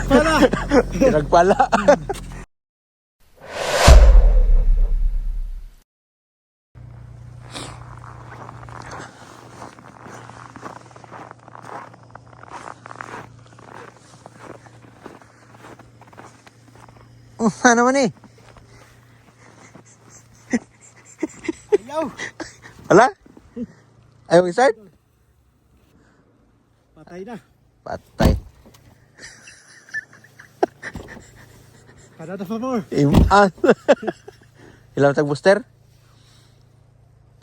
Pala! Pinagpala. Ano man eh? Ayaw! Wala? Ayaw i-start? Patay na. Patay. Kanada pa more. Iman. Ilang tag booster?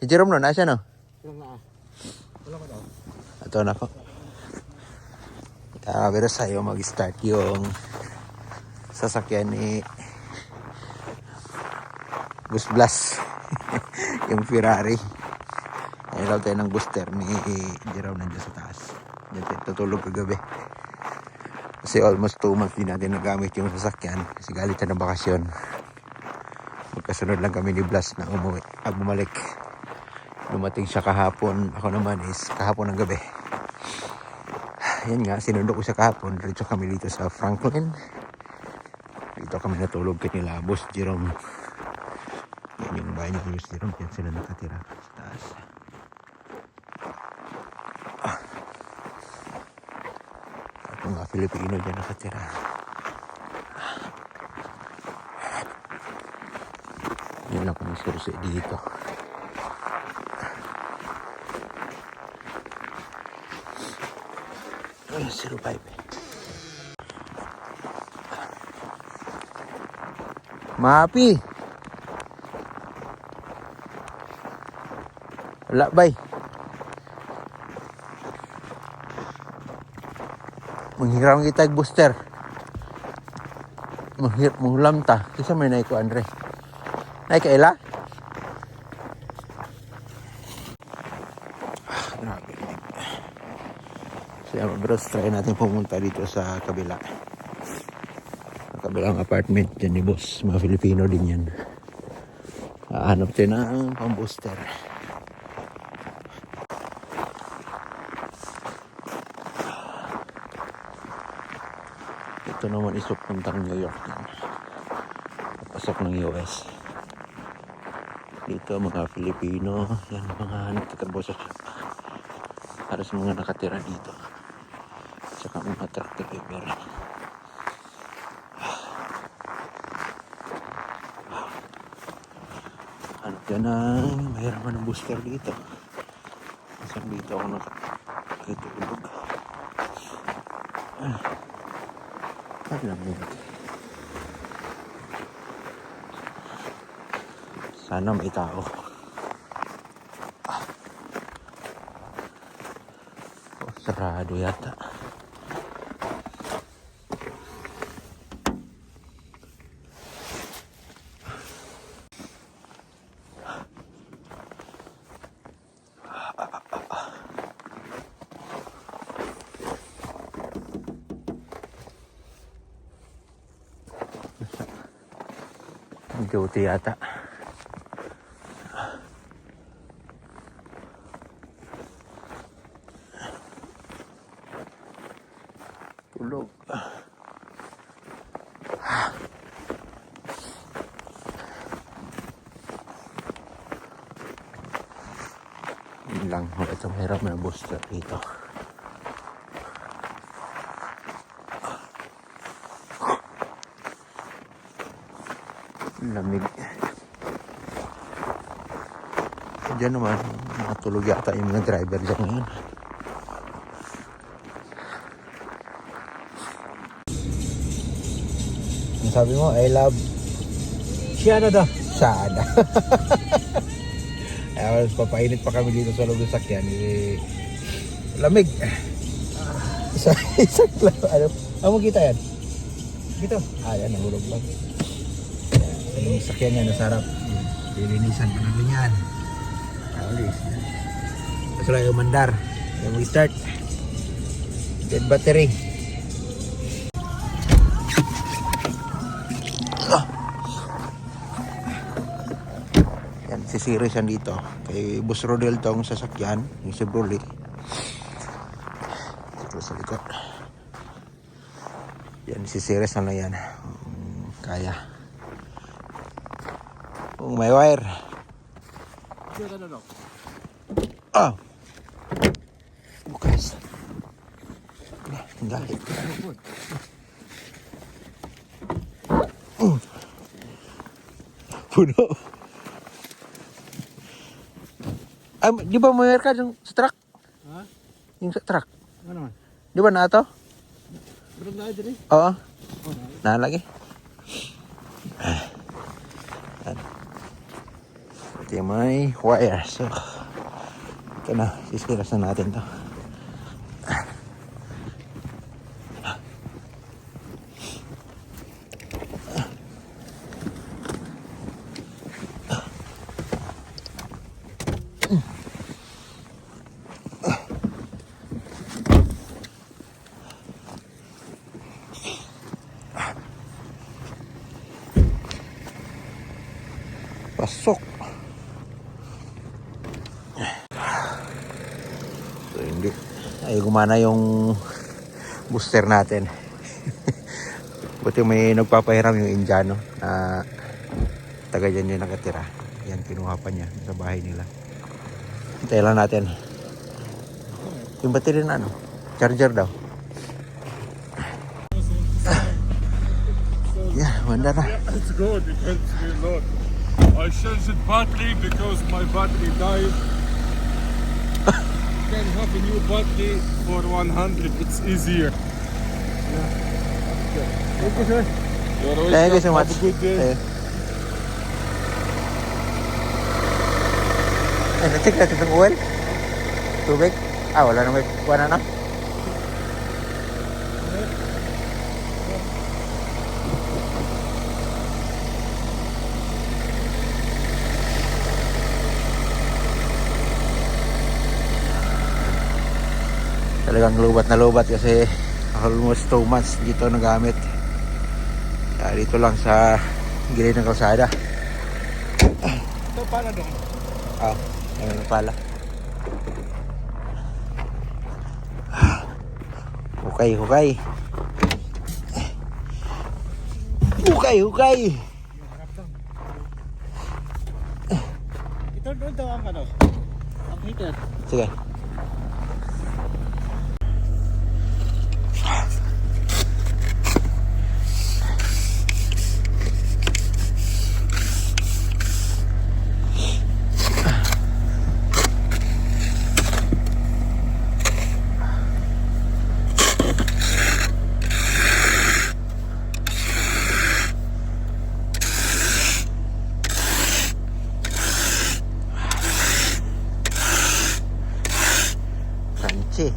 Si Jerome no, nasa no? Walang naa. Wala ko daw. Ito na ko. Pero sa'yo mag-start yung sasakyan ni Bus Blast. Yung Ferrari. Ilaw tayo ng booster ni Jerome nandiyan sa taas. Diyan tayo tutulog kagabi. Kasi almost 2 months din natin nagamit yung sasakyan. Kasi galit siya ng bakasyon. Magkasunod lang kami ni Blast na bumalik. Dumating siya kahapon. Ako naman is kahapon ng gabi. Yan nga, sinundo ko siya kahapon. Diretso kami dito sa Franklin. Dito kami natulog kanila. Boss Jerome. Yan yung bahay niya ni Boss Jerome. Yan sila nakatira sa taas. Ako nga Filipino dyan nakatira. Yan lang kami sursi dito. Ay, 05 eh. Mapi. Wala bay. Menghiram kita booster. Menghulam ta. Kisa may naik ko Andre. Naik ke Ella? Grabe. Kaya bros, try natin pumunta dito sa kabila. Sa kabilang apartment dyan ni boss. Mga Filipino din yan. Hanap tayo ng pang-booster. Ito naman isok puntang New York yan. Pasok ng US. Dito mga Filipino. Yan mga nagtatrabaho sa shop. Halos mga nakatira dito. Saka mga truck driver. Ano dyan ang mahiraman ng booster dito. Isang dito ako nakitulog. Lamig. Sana may tao. Sarado yata. Duty yata. Tulog. Yun lang. Ito mahirap na booster dito. Lamig. Diyan naman, nakatulog yata yung mga driver dyan ngayon. Ang sabi mo, I love Canada. Sada. Ay, papainit pa kami dito sa loob ng sakyan. Lamig. Isang lang. Ano mo kita yan? Dito. Yan, nahulog lang. Yung sakyan niya, nasarap. Lilinisan pa namin yan. Alis. Tapos lang yung mandar. Yung start. Dead battery. Yan, sisiris yan dito. Kay Boss Rodel tong sasakyan. Yung si Broly. Dito sa likod. Yan, si Ceres na lang yan. Kaya. Kung may wire. Oh! Bukas. Dahil. Puno. Di ba may wire ka dyan sa truck? Ha? Yung sa truck. Ano man? Di ba na ito? Berang na diri. Oo. Nalagi. Ito yung may wire. So, ito na. Sisiras na natin to. Pasok. So, hindi. Ay, gumana yung booster natin. Buti may nagpapahiram yung Indiano na taga dyan yung nakatira. Yan, kinuha pa niya sa bahay nila. Hintayin lang natin. Yung battery na ano? Charger daw. Yeah, wanda na. It's good, it helps me a lot. I changed the battery because my battery died. Can have a new battery for 100, it's easier. Thank you, sir. You're Thank you so welcome. much. Have a good day. Ay, na-check natin itong oil. Tubig. Wala na may wala na. Talagang lubat na lubat kasi almost 2 months dito nagamit. Dito lang sa gilid ng kalsada. Ito pala dong. Ayun na pala. Hukay, hukay. Hukay, hukay. Ito doon daw ang ano. Ang heater. Sige. Crunchy.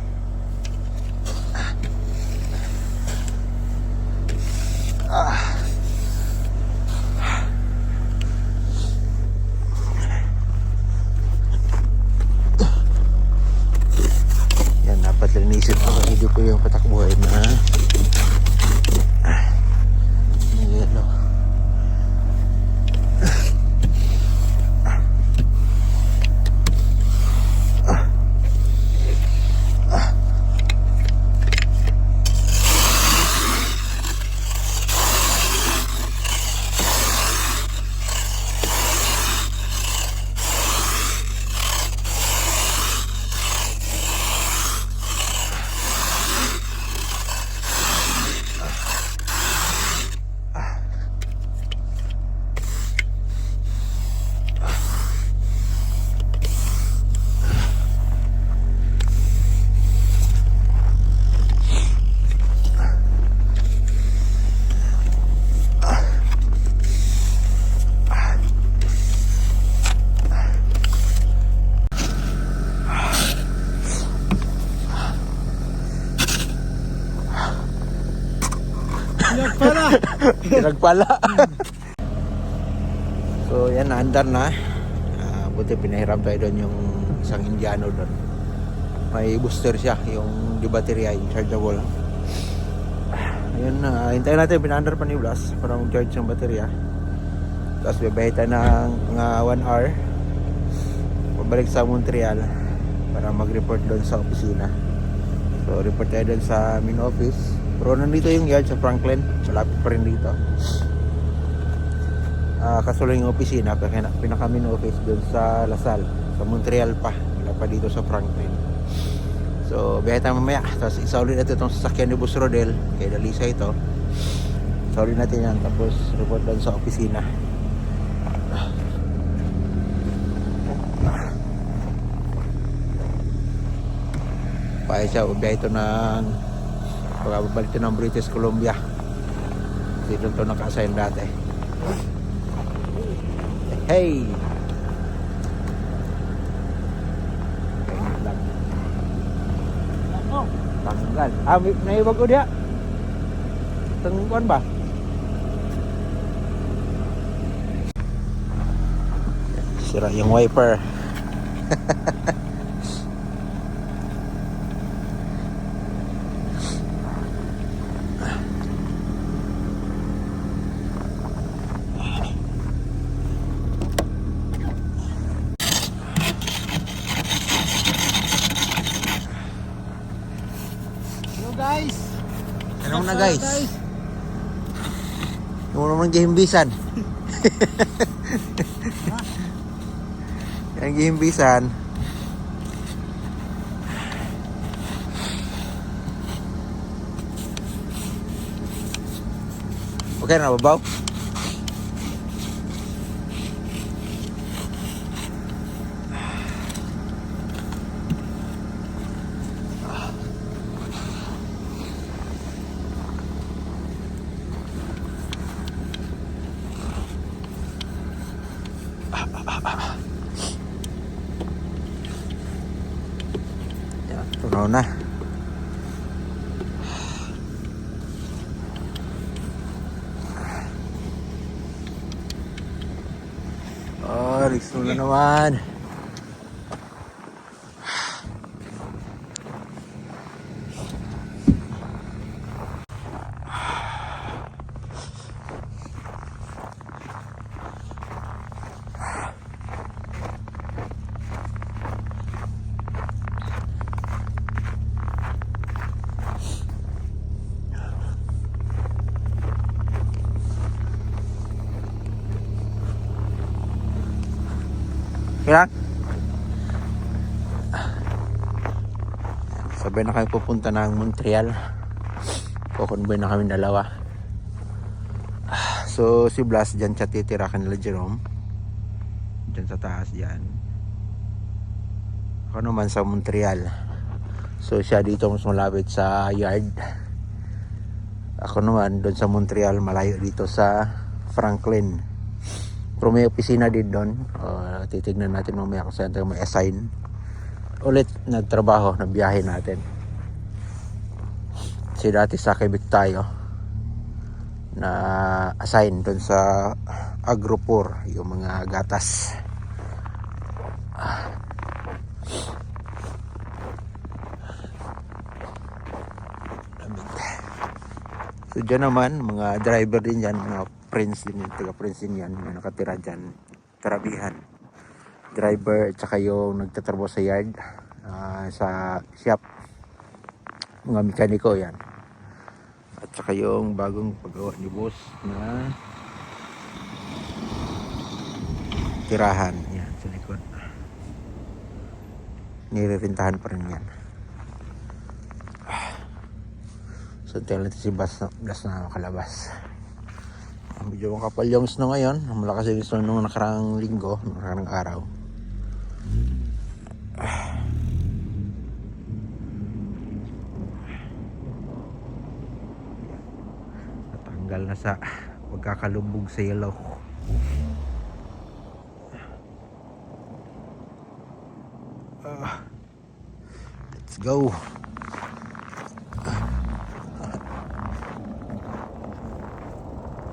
Yan, dapat linisin ko kasi hindi ko yung patakbuhin na yelo. Pinagpala. So yan, naandar na. Buti pinahiram tayo doon yung isang Indiano doon. May booster siya, yung di baterya, yung chargeable. Ayun, hintayin natin, pinaandar pa ni Blas para mag-charge yung baterya. Tapos bibahit tayo ng mga 1 hour. Pabalik sa Montreal para mag-report doon sa opisina. So report tayo doon sa main office. Pero nandito yung yard sa Franklin, malapit pa rin dito. Kaso lang yung opisina, pinaka-main office doon sa Lasal, sa Montreal pa, wala pa dito sa Franklin. So biyahe tayo mamaya, tapos isauli natin itong sasakyan ni Boss Rodel, kay Dalisa ito. Isauli natin yan, tapos report doon sa opisina. Pahay siya, biyahe ito ng pagkababalik ito ng British Columbia. Dito ito naka-assign dati. Hey! Kainit lang. Tanggal. Naibag ko dia. Tengkuan ba? Sira yung wiper. Hello guys. Ano na guys? Ano naman gihimbisan? Yang gihimbisan. Okay na babaw? Yan, tunaw na. Oh, riso na naman. Kailan? Sabay na kami pupunta ng Montreal. Kukonvoy na kami dalawa. So si Blas dyan siya titira kanila Jerome. Dyan sa taas dyan. Ako naman sa Montreal. So siya dito mas malapit sa yard. Ako naman doon sa Montreal, malayo dito sa Franklin. Pero may opisina din doon. Titignan natin mamaya kung saan tayo may assign ulit na trabaho na biyahe natin. Kasi dati sa Quebec tayo na assign doon sa Agropur, yung mga gatas. So dyan naman mga driver din yan, mga friends din yan, taga-friends din yan, yung nakatira dyan, Karabihan. Driver at saka yung nagtatrabaho sa yard, sa shop, mga mekaniko yan. At saka yung bagong paggawa ni boss na tirahan, yan sa likod. Nirerintahan pa rin yan. So tayo natin si Blas na makalabas. Medyo makapal yung snow ngayon. Malakas yung snow nung nakarang linggo, nakarang araw. Natanggal na sa pagkakalubog sa yellow. Let's go.